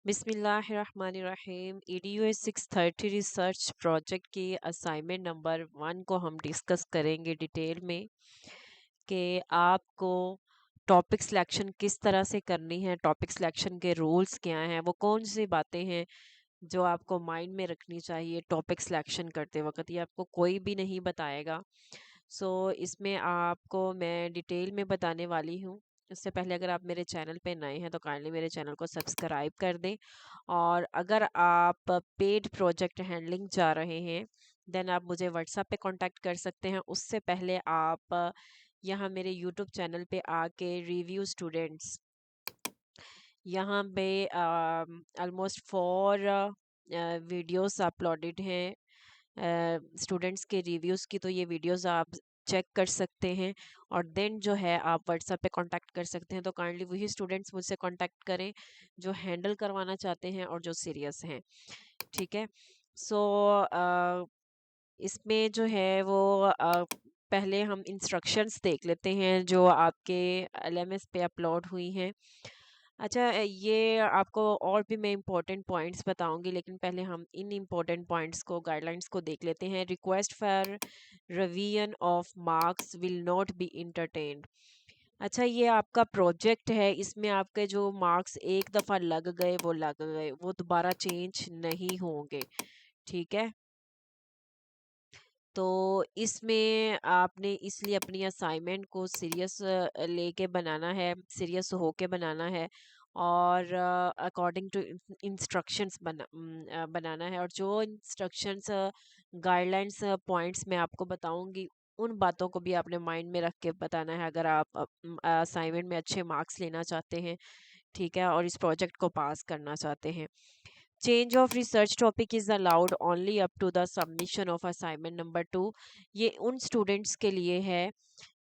बिस्मिल्लाहिर्रहमानिर्रहीम। EDU 630 research project की assignment number 1 को हम डिस्कस करेंगे डिटेल में कि आपको टॉपिक सिलेक्शन किस तरह से करनी है, टॉपिक सिलेक्शन के रूल्स क्या हैं, वो कौन सी बातें हैं जो आपको माइंड में रखनी चाहिए टॉपिक सिलेक्शन करते वक्त। ये आपको कोई भी नहीं बताएगा। इसमें आपको मैं डिटेल में बताने वाली हूँ। उससे पहले अगर आप मेरे चैनल पे नए हैं तो काइंडली मेरे चैनल को सब्सक्राइब कर दें। और अगर आप पेड प्रोजेक्ट हैंडलिंग जा रहे हैं देन आप मुझे व्हाट्सएप पे कांटेक्ट कर सकते हैं। उससे पहले आप यहाँ मेरे यूट्यूब चैनल पे आके रिव्यू स्टूडेंट्स, यहाँ पे ऑलमोस्ट 4 वीडियोस अपलोडेड हैं स्टूडेंट्स के रिव्यूज़ की। तो ये वीडियोस आप चेक कर सकते हैं और देन जो है आप व्हाट्सएप पे कांटेक्ट कर सकते हैं। तो काइंडली वही स्टूडेंट्स मुझसे कांटेक्ट करें जो हैंडल करवाना चाहते हैं और जो सीरियस हैं। ठीक है। सो इसमें जो है वो पहले हम इंस्ट्रक्शंस देख लेते हैं जो आपके LMS पे अपलोड हुई हैं। अच्छा, ये आपको और भी मैं इम्पोर्टेंट पॉइंट्स बताऊंगी, लेकिन पहले हम इन इम्पोर्टेंट पॉइंट्स को, गाइडलाइंस को देख लेते हैं। Request for revision of marks will not be entertained. अच्छा, ये आपका प्रोजेक्ट है, इसमें आपके जो मार्क्स एक दफ़ा लग गए वो लग गए, वो दोबारा चेंज नहीं होंगे। ठीक है। तो इसमें आपने इसलिए अपनी असाइनमेंट को सीरियस लेके बनाना है, सीरियस होके बनाना है और अकॉर्डिंग टू इंस्ट्रक्शंस बनाना है। और जो इंस्ट्रक्शंस, गाइडलाइंस, पॉइंट्स मैं आपको बताऊंगी, उन बातों को भी आपने माइंड में रख के बताना है अगर आप असाइनमेंट में अच्छे मार्क्स लेना चाहते हैं। ठीक है। और इस प्रोजेक्ट को पास करना चाहते हैं। Change of research topic is allowed only up to the submission of assignment number 2। ये उन स्टूडेंट्स के लिए है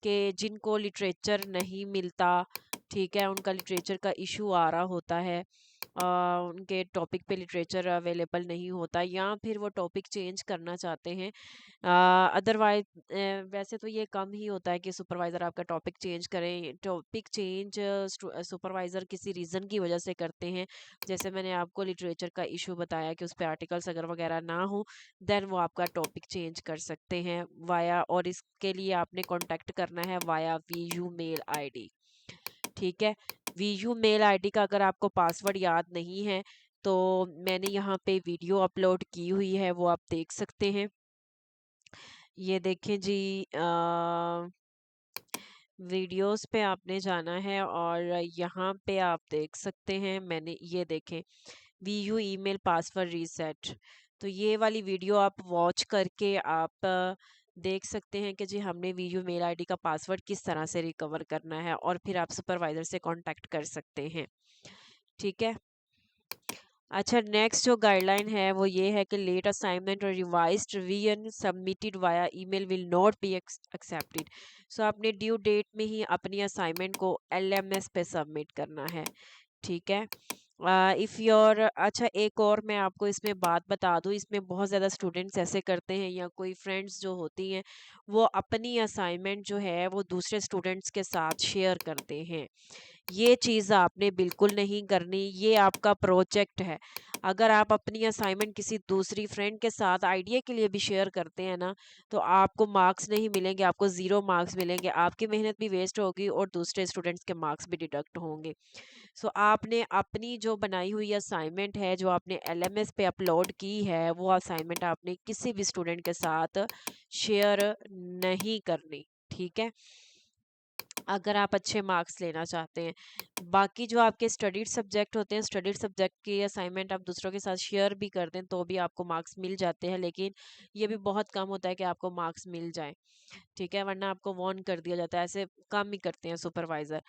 कि जिनको लिटरेचर नहीं मिलता। ठीक है, उनका लिटरेचर का इशू आ रहा होता है, उनके टॉपिक पे लिटरेचर अवेलेबल नहीं होता या फिर वो टॉपिक चेंज करना चाहते हैं। अदरवाइज वैसे तो ये कम ही होता है कि सुपरवाइज़र आपका टॉपिक चेंज करें। टॉपिक चेंज सुपरवाइज़र किसी रीज़न की वजह से करते हैं। जैसे मैंने आपको लिटरेचर का इशू बताया कि उस पे आर्टिकल्स अगर वगैरह ना हो देन वो आपका टॉपिक चेंज कर सकते हैं वाया, और इसके लिए आपने कांटेक्ट करना है वाया VU मेल ID। ठीक है। VU मेल ID का अगर आपको पासवर्ड याद नहीं है तो मैंने यहाँ पे वीडियो अपलोड की हुई है, वो आप देख सकते हैं। ये देखें जी, वीडियोस पे आपने जाना है और यहाँ पे आप देख सकते हैं, मैंने ये देखें VU ईमेल पासवर्ड रीसेट। तो ये वाली वीडियो आप वॉच करके आप देख सकते हैं कि जी हमने VU मेल ID का पासवर्ड किस तरह से रिकवर करना है और फिर आप सुपरवाइजर से कांटेक्ट कर सकते हैं। ठीक है। अच्छा, नेक्स्ट जो गाइडलाइन है वो ये है कि लेट असाइनमेंट और revised revision submitted via email will not be accepted. So आपने ड्यू डेट में ही अपनी असाइनमेंट को LMS पे सबमिट करना है। ठीक है। इफ़ योर, अच्छा एक और मैं आपको इसमें बात बता दूँ, इसमें बहुत ज़्यादा स्टूडेंट्स ऐसे करते हैं या कोई फ्रेंड्स जो होती हैं वो अपनी असाइनमेंट जो है वो दूसरे स्टूडेंट्स के साथ शेयर करते हैं। ये चीज़ आपने बिल्कुल नहीं करनी, ये आपका प्रोजेक्ट है। अगर आप अपनी असाइनमेंट किसी दूसरी फ्रेंड के साथ आइडिया के लिए भी शेयर करते हैं ना तो आपको मार्क्स नहीं मिलेंगे, आपको 0 मार्क्स मिलेंगे, आपकी मेहनत भी वेस्ट होगी और दूसरे स्टूडेंट्स के मार्क्स भी डिडक्ट होंगे। आपने अपनी जो बनाई हुई असाइनमेंट है जो आपने LMS पे अपलोड की है वो असाइनमेंट आपने किसी भी स्टूडेंट के साथ शेयर नहीं करनी। ठीक है, अगर आप अच्छे मार्क्स लेना चाहते हैं। बाकी जो आपके स्टडीड सब्जेक्ट होते हैं, स्टडीड सब्जेक्ट की असाइनमेंट आप दूसरों के साथ शेयर भी कर दें तो भी आपको मार्क्स मिल जाते हैं, लेकिन ये भी बहुत कम होता है कि आपको मार्क्स मिल जाए। ठीक है, वरना आपको वार्न कर दिया जाता है, ऐसे कम ही करते हैं सुपरवाइजर।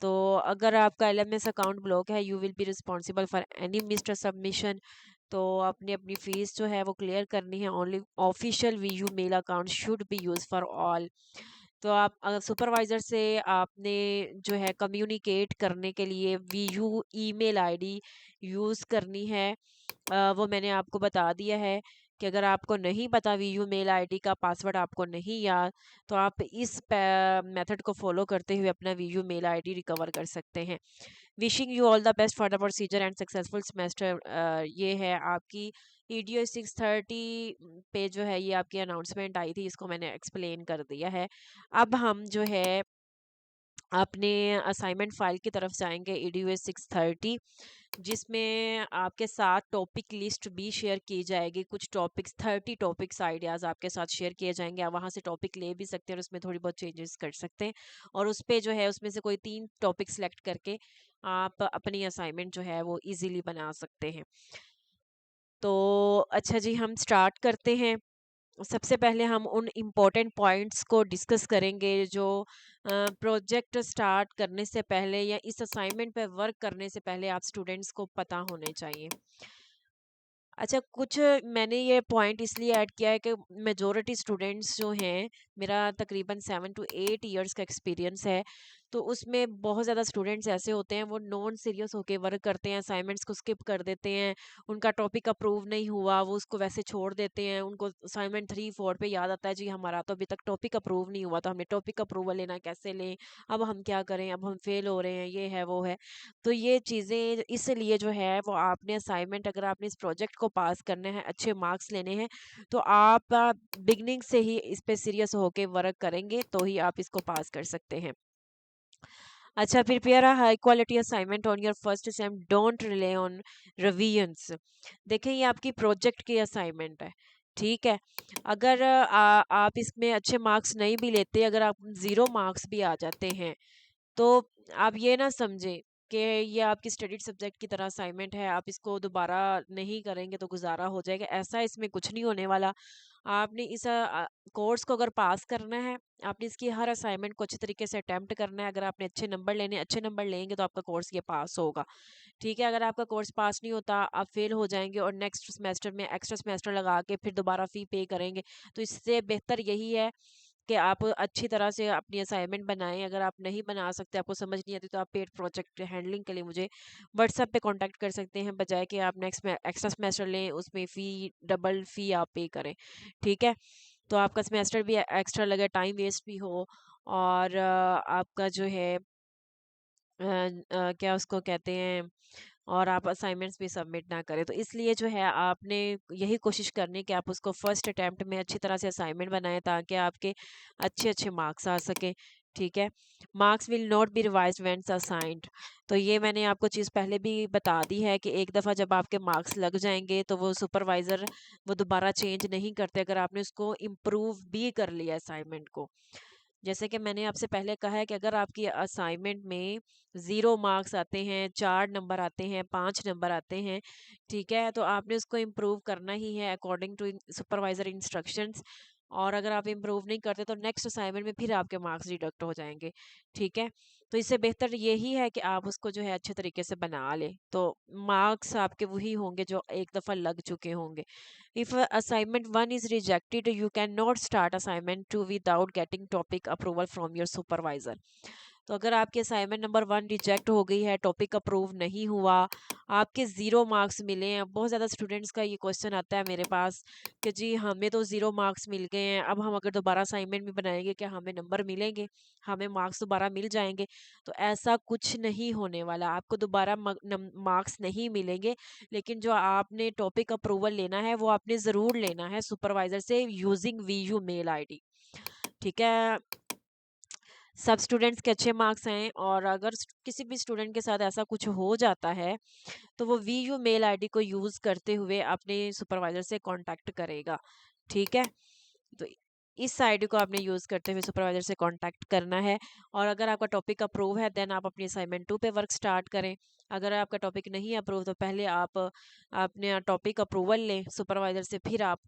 तो अगर आपका LMS अकाउंट ब्लॉक है, you will be responsible for any mister submission. तो आपने अपनी फीस जो है वो क्लियर करनी है। Only official VU mail account should be use for all. तो आप सुपरवाइज़र से आपने जो है कम्युनिकेट करने के लिए VU ईमेल ID यूज़ करनी है। वो मैंने आपको बता दिया है कि अगर आपको नहीं पता वीयू मेल आईडी का पासवर्ड आपको नहीं याद, तो आप इस मेथड को फॉलो करते हुए अपना वीयू मेल आईडी रिकवर कर सकते हैं। Wishing you all the best for the procedure and successful semester. ये है आपकी ईडीओ 630 पे जो है ये आपकी अनाउंसमेंट आई थी, इसको मैंने एक्सप्लेन कर दिया है। अब हम जो है अपने असाइनमेंट फाइल की तरफ जाएंगे ईडीयू 630, जिसमें आपके साथ टॉपिक लिस्ट भी शेयर की जाएगी। कुछ टॉपिक्स 30 टॉपिक्स आइडियाज़ आपके साथ शेयर किए जाएंगे। आप वहाँ से टॉपिक ले भी सकते हैं और उसमें थोड़ी बहुत चेंजेस कर सकते हैं, और उस पे जो है उसमें से कोई 3 टॉपिक सेलेक्ट करके आप अपनी असाइनमेंट जो है वो इजीली बना सकते हैं। तो अच्छा जी, हम स्टार्ट करते हैं। सबसे पहले हम उन इम्पोर्टेंट पॉइंट्स को डिस्कस करेंगे जो प्रोजेक्ट स्टार्ट करने से पहले या इस असाइनमेंट पे वर्क करने से पहले आप स्टूडेंट्स को पता होने चाहिए। अच्छा, कुछ मैंने ये पॉइंट इसलिए ऐड किया है कि मेजॉरिटी स्टूडेंट्स जो हैं, मेरा तकरीबन 7 to 8 इयर्स का एक्सपीरियंस है, तो उसमें बहुत ज़्यादा स्टूडेंट्स ऐसे होते हैं वो नॉन सीरियस होके वर्क करते हैं, असाइनमेंट्स को स्किप कर देते हैं, उनका टॉपिक अप्रूव नहीं हुआ वो उसको वैसे छोड़ देते हैं, उनको असाइनमेंट 3 4 पे याद आता है जी हमारा तो अभी तक टॉपिक अप्रूव नहीं हुआ, तो हमने टॉपिक अप्रूवल लेना कैसे लें, अब हम क्या करें, अब हम फेल हो रहे हैं, ये है वो है। तो ये चीज़ें इसलिए जो है वो आपने असाइनमेंट, अगर आपने इस प्रोजेक्ट को पास करना है, अच्छे मार्क्स लेने हैं, तो आप बिगनिंग से ही इस पे सीरियस होके वर्क करेंगे तो ही आप इसको पास कर सकते हैं। अच्छा, prepare a high quality assignment on your first attempt, don't rely on revisions. देखें, ये आपकी प्रोजेक्ट की असाइनमेंट है, ठीक है। अगर आप इसमें अच्छे मार्क्स नहीं भी लेते, अगर आप 0 मार्क्स भी आ जाते हैं, तो आप ये ना समझें कि ये आपकी स्टडीड सब्जेक्ट की तरह असाइनमेंट है, आप इसको दोबारा नहीं करेंगे तो गुजारा हो जाएगा, ऐसा इसमें कुछ नहीं होने वाला। आपने इस कोर्स को अगर पास करना है, आपने इसकी हर असाइनमेंट को अच्छे तरीके से अटेम्प्ट करना है। अगर आपने अच्छे नंबर लेने, अच्छे नंबर लेंगे तो आपका कोर्स ये पास होगा, ठीक है। अगर आपका कोर्स पास नहीं होता, आप फेल हो जाएंगे और नेक्स्ट सेमेस्टर में एक्स्ट्रा सेमेस्टर लगा के फिर दोबारा फ़ी पे करेंगे। तो इससे बेहतर यही है कि आप अच्छी तरह से अपनी असाइनमेंट बनाएं। अगर आप नहीं बना सकते, आपको समझ नहीं आती, तो आप पेड प्रोजेक्ट हैंडलिंग के लिए मुझे व्हाट्सएप पे कांटेक्ट कर सकते हैं, बजाय कि आप नेक्स्ट में एक्स्ट्रा सेमेस्टर लें, उसमें फ़ी डबल फ़ी आप पे करें, ठीक है। तो आपका सेमेस्टर भी एक्स्ट्रा लगे, टाइम वेस्ट भी हो, और आपका जो है क्या उसको कहते हैं, और आप असाइनमेंट्स भी सबमिट ना करें। तो इसलिए जो है आपने यही कोशिश करनी कि आप उसको फर्स्ट अटेम्प्ट में अच्छी तरह से असाइनमेंट बनाएं, ताकि आपके अच्छे अच्छे मार्क्स आ सकें, ठीक है। Marks will not B revised when assigned. तो ये मैंने आपको चीज़ पहले भी बता दी है कि एक दफ़ा जब आपके मार्क्स लग जाएंगे तो वो सुपरवाइज़र वो दोबारा चेंज नहीं करते, अगर आपने उसको इम्प्रूव भी कर लिया असाइनमेंट को। जैसे कि मैंने आपसे पहले कहा है कि अगर आपकी असाइनमेंट में 0 मार्क्स आते हैं, 4 नंबर आते हैं, 5 नंबर आते हैं, ठीक है, तो आपने उसको इम्प्रूव करना ही है अकॉर्डिंग टू सुपरवाइजर इंस्ट्रक्शंस। और अगर आप इम्प्रूव नहीं करते तो नेक्स्ट असाइनमेंट में फिर आपके मार्क्स डिडक्ट हो जाएंगे, ठीक है। तो इससे बेहतर यही है कि आप उसको जो है अच्छे तरीके से बना लें, तो मार्क्स आपके वही होंगे जो एक दफ़ा लग चुके होंगे। If assignment 1 is rejected, you cannot start assignment 2 without getting topic approval from your supervisor. तो अगर आपकी असाइनमेंट नंबर 1 रिजेक्ट हो गई है, टॉपिक अप्रूव नहीं हुआ, आपके 0 मार्क्स मिले हैं, बहुत ज़्यादा स्टूडेंट्स का ये क्वेश्चन आता है मेरे पास कि जी हमें तो 0 मार्क्स मिल गए हैं, अब हम अगर दोबारा असाइनमेंट भी बनाएंगे क्या हमें नंबर मिलेंगे, हमें मार्क्स दोबारा मिल जाएंगे? तो ऐसा कुछ नहीं होने वाला, आपको दोबारा मार्क्स नहीं मिलेंगे। लेकिन जो आपने टॉपिक अप्रूवल लेना है वो आपने ज़रूर लेना है सुपरवाइज़र से यूजिंग वीयू मेल आईडी, ठीक है। सब स्टूडेंट्स के अच्छे मार्क्स हैं, और अगर किसी भी स्टूडेंट के साथ ऐसा कुछ हो जाता है तो वो वीयू मेल आईडी को यूज़ करते हुए अपने सुपरवाइज़र से कांटेक्ट करेगा, ठीक है। तो इस आईडी को आपने यूज़ करते हुए सुपरवाइजर से कांटेक्ट करना है। और अगर आपका टॉपिक अप्रूव है देन आप अपनी असाइनमेंट 2 पे वर्क स्टार्ट करें। अगर आपका टॉपिक नहीं अप्रूव तो पहले आप अपने टॉपिक अप्रूवल लें सुपरवाइजर से, फिर आप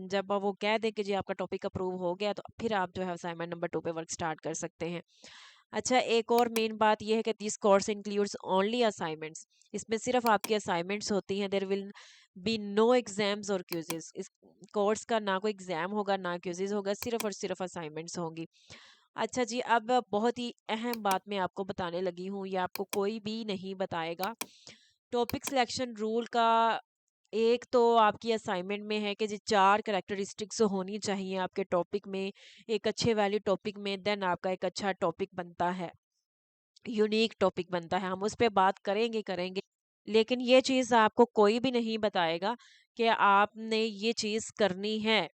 जब वो कह दें कि जी आपका टॉपिक अप्रूव हो गया, तो फिर आप जो है असाइनमेंट नंबर 2 पे वर्क स्टार्ट कर सकते हैं। अच्छा, एक और मेन बात यह है कि this course includes only assignments. इसमें सिर्फ आपकी असाइनमेंट्स होती हैं, there will be no exams और क्विज़ेस। इस कोर्स का ना कोई एग्जाम होगा ना क्विज़ेस होगा, सिर्फ और सिर्फ असाइनमेंट्स होंगी। अच्छा जी, अब बहुत ही अहम बात मैं आपको बताने लगी हूँ, ये आपको कोई भी नहीं बताएगा। टॉपिक सिलेक्शन रूल का एक तो आपकी असाइनमेंट में है कि जी 4 कैरेक्टरिस्टिक्स होनी चाहिए आपके टॉपिक में, एक अच्छे वैल्यू टॉपिक में, देन आपका एक अच्छा टॉपिक बनता है, यूनिक टॉपिक बनता है। हम उस पे बात करेंगे करेंगे, लेकिन ये चीज़ आपको कोई भी नहीं बताएगा कि आपने ये चीज़ करनी है।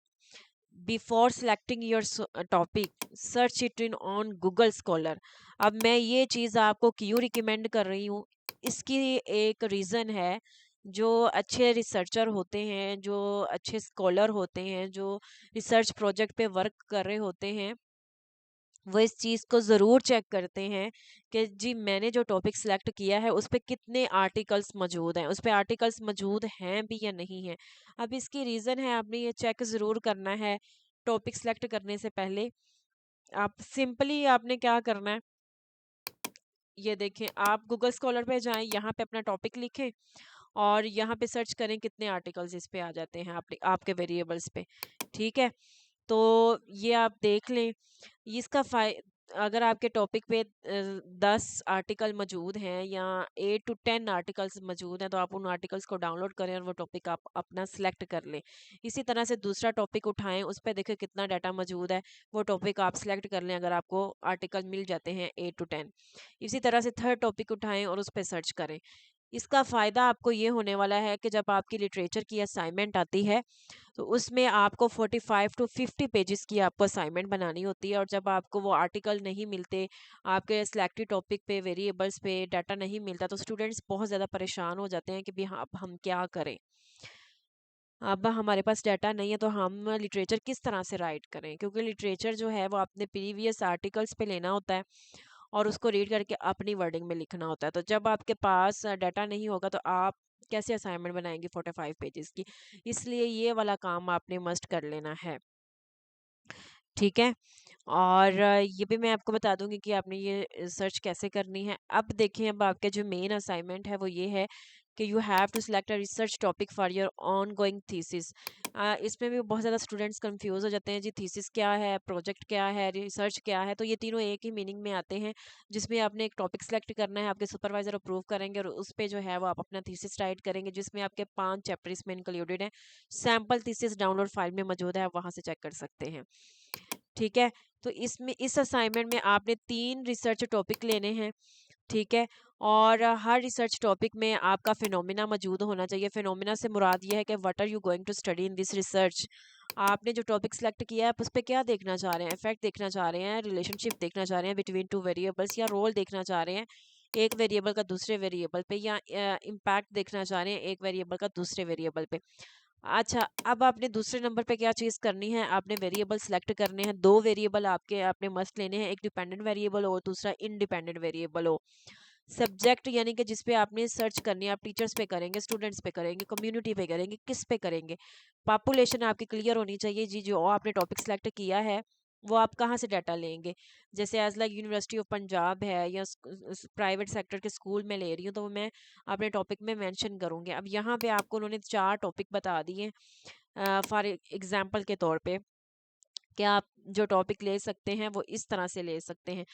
Before selecting your topic, search it in on Google scholar. अब मैं ये चीज़ आपको क्यों रिकमेंड कर रही हूँ, इसकी एक रीज़न है। जो अच्छे रिसर्चर होते हैं, जो अच्छे स्कॉलर होते हैं, जो रिसर्च प्रोजेक्ट पे वर्क कर रहे होते हैं, वो इस चीज़ को ज़रूर चेक करते हैं कि जी मैंने जो टॉपिक सिलेक्ट किया है उस पे कितने आर्टिकल्स मौजूद हैं, उस पे आर्टिकल्स मौजूद हैं भी या नहीं है। अब इसकी रीज़न है, आपने ये चेक ज़रूर करना है टॉपिक सिलेक्ट करने से पहले। आप सिंपली आपने क्या करना है, ये देखें, आप गूगल स्कॉलर पे जाएं, यहाँ पे अपना टॉपिक लिखें और यहाँ पे सर्च करें कितने आर्टिकल्स इस पे आ जाते हैं आपके वेरिएबल्स पे। ठीक है, तो ये आप देख लें। इसका अगर आपके टॉपिक पे 10 आर्टिकल मौजूद हैं या 8 to 10 आर्टिकल्स मौजूद हैं, तो आप उन आर्टिकल्स को डाउनलोड करें और वो टॉपिक आप अपना सेलेक्ट कर लें। इसी तरह से दूसरा टॉपिक उठाएं, उस पर देखें कितना डाटा मौजूद है, वो टॉपिक आप सेलेक्ट कर लें अगर आपको आर्टिकल मिल जाते हैं 8 to 10। इसी तरह से थर्ड टॉपिक उठाएं और उस पर सर्च करें। इसका फ़ायदा आपको ये होने वाला है कि जब आपकी लिटरेचर की असाइनमेंट आती है तो उसमें आपको 45 to 50 पेजेस की आपको असाइनमेंट बनानी होती है, और जब आपको वो आर्टिकल नहीं मिलते, आपके सिलेक्टेड टॉपिक पे वेरिएबल्स पे डाटा नहीं मिलता, तो स्टूडेंट्स बहुत ज़्यादा परेशान हो जाते हैं कि भी हाँ अब हम क्या करें, अब हमारे पास डाटा नहीं है तो हम लिटरेचर किस तरह से राइट करें, क्योंकि लिटरेचर जो है वो अपने प्रीवियस आर्टिकल्स पे लेना होता है और उसको रीड करके अपनी वर्डिंग में लिखना होता है। तो जब आपके पास डाटा नहीं होगा तो आप कैसे असाइनमेंट बनाएंगे 45 पेजेस की। इसलिए ये वाला काम आपने मस्ट कर लेना है। ठीक है, और ये भी मैं आपको बता दूंगी कि आपने ये सर्च कैसे करनी है। अब देखें, अब आपके जो मेन असाइनमेंट है वो ये है कि you have to select a research topic for your ongoing thesis. इसमें भी बहुत ज़्यादा स्टूडेंट्स कंफ्यूज हो जाते हैं, जी थीसिस क्या है, प्रोजेक्ट क्या है, रिसर्च क्या है। तो ये तीनों एक ही मीनिंग में आते हैं, जिसमें आपने एक टॉपिक सेलेक्ट करना है, आपके सुपरवाइजर अप्रूव करेंगे और उस पे जो है वो आप अपना थीसिस राइट करेंगे, जिसमें आपके 5 चैप्टर इसमें इंक्लूडेड हैं। सैम्पल थीसिस डाउनलोड फाइल में मौजूद है, आप वहाँ से चेक कर सकते हैं। ठीक है, तो इसमें इस असाइनमेंट में आपने 3 रिसर्च टॉपिक लेने हैं। ठीक है, और हर रिसर्च टॉपिक में आपका फिनोमिना मौजूद होना चाहिए। फिनोमिना से मुराद ये है कि what are you going to study in this research. आपने जो टॉपिक सेलेक्ट किया है आप उस पर क्या देखना चाह रहे हैं, इफेक्ट देखना चाह रहे हैं, रिलेशनशिप देखना चाह रहे हैं बिटवीन टू वेरिएबल्स, या रोल देखना चाह रहे हैं एक वेरिएबल का दूसरे वेरिएबल पे, या इम्पैक्ट देखना चाह रहे हैं एक वेरिएबल का दूसरे वेरिएबल पे। अच्छा, अब आपने दूसरे नंबर पे क्या चीज़ करनी है, आपने वेरिएबल सेलेक्ट करने हैं। 2 वेरिएबल आपके आपने मस्ट लेने हैं, एक डिपेंडेंट वेरिएबल और दूसरा इंडिपेंडेंट वेरिएबल हो। सब्जेक्ट यानी कि जिस पे आपने सर्च करनी है, आप टीचर्स पे करेंगे, स्टूडेंट्स पे करेंगे, कम्युनिटी पे करेंगे, किस पे करेंगे। पॉपुलेशन आपकी क्लियर होनी चाहिए, जी जो आपने टॉपिक सेलेक्ट किया है वो आप कहाँ से डाटा लेंगे। जैसे as like university of Punjab है या प्राइवेट सेक्टर के स्कूल में ले रही हूँ, तो वो मैं अपने टॉपिक में मेंशन करूँगी। अब यहाँ पे आपको उन्होंने 4 टॉपिक बता दिए फॉर एग्जाम्पल के तौर पे, कि आप जो टॉपिक ले सकते हैं वो इस तरह से ले सकते हैं।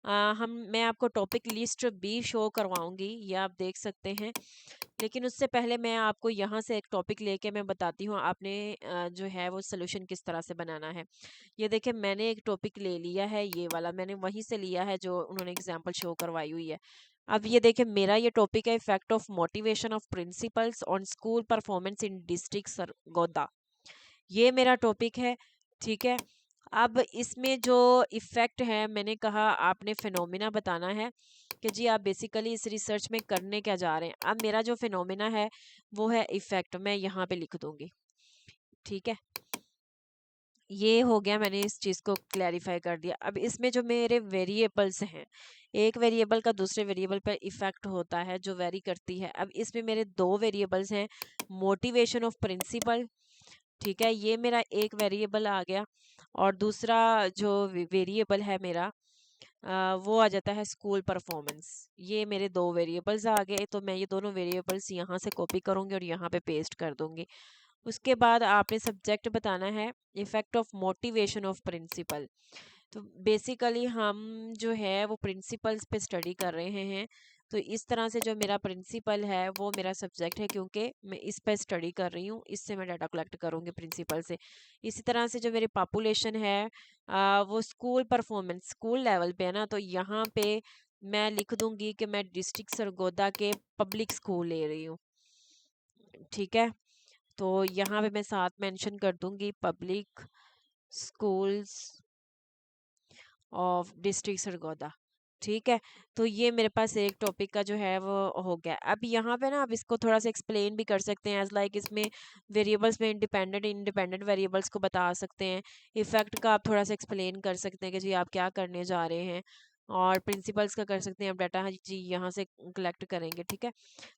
मैं आपको टॉपिक लिस्ट भी शो करवाऊंगी, ये आप देख सकते हैं। लेकिन उससे पहले मैं आपको यहाँ से एक टॉपिक लेके मैं बताती हूँ आपने जो है वो सोल्यूशन किस तरह से बनाना है। ये देखिए, मैंने एक टॉपिक ले लिया है, ये वाला मैंने वहीं से लिया है जो उन्होंने एग्जाम्पल शो करवाई हुई है। अब ये देखिए, मेरा ये टॉपिक है effect of motivation of principles on school performance in district Sargodha. ये मेरा टॉपिक है। ठीक है, अब इसमें जो इफ़ेक्ट है, मैंने कहा आपने फिनोमिना बताना है कि जी आप बेसिकली इस रिसर्च में करने क्या जा रहे हैं। अब मेरा जो फिनोमिना है वो है इफ़ेक्ट, मैं यहाँ पे लिख दूंगी। ठीक है, ये हो गया, मैंने इस चीज़ को क्लैरिफाई कर दिया। अब इसमें जो मेरे वेरिएबल्स हैं, एक वेरिएबल का दूसरे वेरिएबल पर इफ़ेक्ट होता है जो वेरी करती है। अब इसमें मेरे 2 वेरिएबल्स हैं, मोटिवेशन ऑफ प्रिंसिपल। ठीक है, ये मेरा एक वेरिएबल आ गया, और दूसरा जो वेरिएबल है मेरा वो आ जाता है स्कूल परफॉर्मेंस। ये मेरे 2 वेरिएबल्स आ गए, तो मैं ये दोनों वेरिएबल्स यहाँ से कॉपी करूँगी और यहाँ पे पेस्ट कर दूँगी। उसके बाद आपने सब्जेक्ट बताना है effect of motivation of principal. तो बेसिकली हम जो है वो प्रिंसिपल्स पे स्टडी कर रहे हैं, तो इस तरह से जो मेरा प्रिंसिपल है वो मेरा सब्जेक्ट है, क्योंकि मैं इस पर स्टडी कर रही हूँ, इससे मैं डाटा कलेक्ट करूँगी प्रिंसिपल से। इसी तरह से जो मेरी पॉपुलेशन है वो स्कूल परफॉर्मेंस स्कूल लेवल पे है ना, तो यहाँ पे मैं लिख दूंगी कि मैं डिस्ट्रिक्ट सरगोदा के पब्लिक स्कूल ले रही हूँ। ठीक है, तो यहाँ पे मैं साथ मेंशन कर दूंगी public schools of district Sargodha. ठीक है, तो ये मेरे पास एक टॉपिक का जो है वो हो गया। अब यहाँ पे ना आप इसको थोड़ा सा एक्सप्लेन भी कर सकते हैं, एज लाइक इसमें वेरिएबल्स में इंडिपेंडेंट इंडिपेंडेंट वेरिएबल्स को बता सकते हैं। इफेक्ट का आप थोड़ा सा एक्सप्लेन कर सकते हैं कि जी आप क्या करने जा रहे हैं, और प्रिंसिपल्स का कर सकते हैं, आप डाटा जी यहाँ से कलेक्ट करेंगे। ठीक है,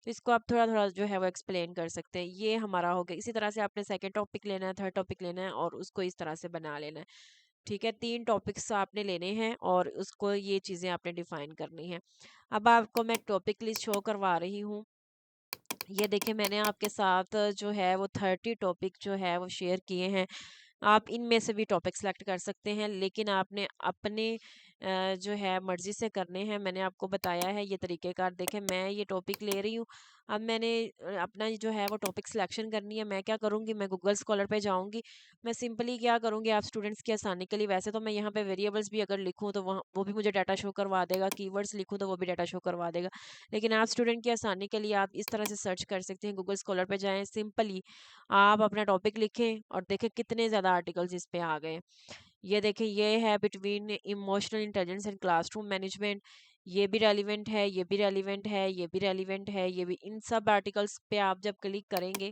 तो इसको आप थोड़ा थोड़ा जो है वो एक्सप्लेन कर सकते हैं। ये हमारा हो गया। इसी तरह से आपने सेकेंड टॉपिक लेना है, थर्ड टॉपिक लेना है, और उसको इस तरह से बना लेना है। ठीक है, 3 टॉपिक्स आपने लेने हैं और उसको ये चीज़ें आपने डिफाइन करनी है। अब आपको मैं टॉपिक लिस्ट शो करवा रही हूँ। ये देखिए, मैंने आपके साथ जो है वो 30 टॉपिक जो है वो शेयर किए हैं। आप इनमें से भी टॉपिक सेलेक्ट कर सकते हैं, लेकिन आपने अपने जो है मर्जी से करने हैं। मैंने आपको बताया है ये तरीक़ेकार। देखें, मैं ये टॉपिक ले रही हूँ। अब मैंने अपना ये जो है वो टॉपिक सिलेक्शन करनी है। मैं क्या करूँगी, मैं गूगल स्कॉलर पे जाऊँगी। मैं सिंपली क्या करूँगी, आप स्टूडेंट्स की आसानी के लिए, वैसे तो मैं यहाँ पे वेरिएबल्स भी अगर लिखूँ तो वहाँ वो भी मुझे डाटा शो करवा देगा, कीवर्ड्स लिखूँ तो वो भी डाटा शो करवा देगा। लेकिन आप स्टूडेंट की आसानी के लिए आप इस तरह से सर्च कर सकते हैं। गूगल स्कॉलर पे जाएँ, सिंपली आप अपना टॉपिक लिखें और देखें कितने ज़्यादा आर्टिकल्स इस पे आ गए। ये देखें, ये है between emotional intelligence and classroom management. ये भी रेलिवेंट है, ये भी रेलिवेंट है, ये भी रेलिवेंट है, ये भी। इन सब आर्टिकल्स पे आप जब क्लिक करेंगे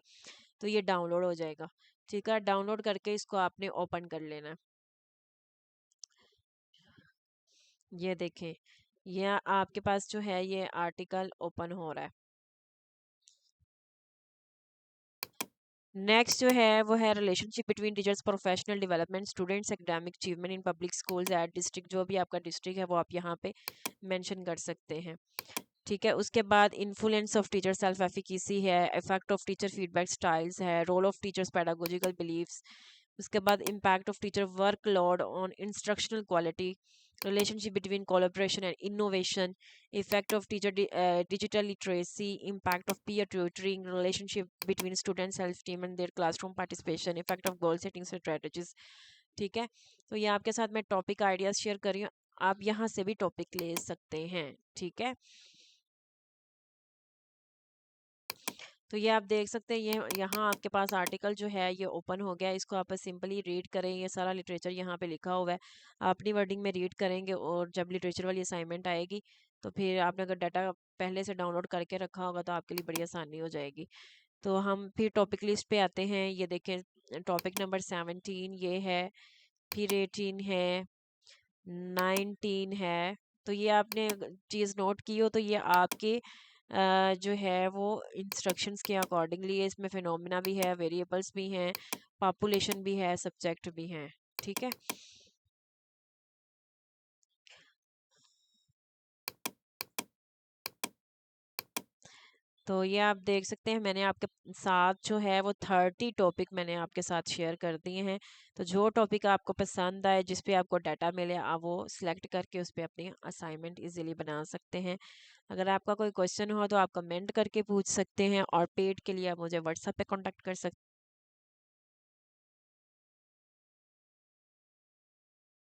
तो ये डाउनलोड हो जाएगा। ठीक है, डाउनलोड करके इसको आपने ओपन कर लेना है। ये देखें, ये आपके पास जो है ये आर्टिकल ओपन हो रहा है। नेक्स्ट जो है वो है relationship between teachers professional development students academic achievement in public schools at district. जो भी आपका डिस्ट्रिक्ट है वो आप यहाँ पे मेंशन कर सकते हैं। ठीक है, उसके बाद influence of teacher self efficacy है, effect of teacher feedback styles है, role of teachers pedagogical beliefs. उसके बाद impact of teacher workload on instructional quality, relationship between collaboration and innovation, effect of teacher digital literacy, impact of peer tutoring, relationship between student self esteem and their classroom participation, effect of goal setting strategies. ठीक है, तो ये आपके साथ मैं topic ideas share कर रही हूँ, आप यहाँ से भी टॉपिक ले सकते हैं। ठीक है, तो ये आप देख सकते हैं, ये यहाँ आपके पास आर्टिकल जो है ये ओपन हो गया। इसको आप सिंपली रीड करें, ये सारा लिटरेचर यहाँ पे लिखा हुआ है। आप अपनी वर्डिंग में रीड करेंगे, और जब लिटरेचर वाली असाइनमेंट आएगी तो फिर आपने अगर डाटा पहले से डाउनलोड करके रखा होगा तो आपके लिए बड़ी आसानी हो जाएगी। तो हम फिर टॉपिक लिस्ट पे आते हैं। ये देखें, टॉपिक नंबर 17 ये है, फिर 18 है, 19 है। तो ये आपने चीज़ नोट की हो तो ये आपके जो है वो इंस्ट्रक्शंस के अकॉर्डिंगली है। इसमें फिनोमिना भी है, वेरिएबल्स भी हैं, पॉपुलेशन भी है, सब्जेक्ट भी हैं। ठीक है, तो ये आप देख सकते हैं, मैंने आपके साथ जो है वो 30 टॉपिक मैंने आपके साथ शेयर कर दिए हैं। तो जो टॉपिक आपको पसंद आए, जिस पे आपको डाटा मिले, आप वो सिलेक्ट करके उस पे अपनी असाइनमेंट इजीली बना सकते हैं। अगर आपका कोई क्वेश्चन हो तो आप कमेंट करके पूछ सकते हैं, और पेड के लिए आप मुझे व्हाट्सएप पे कांटेक्ट कर सकते हैं।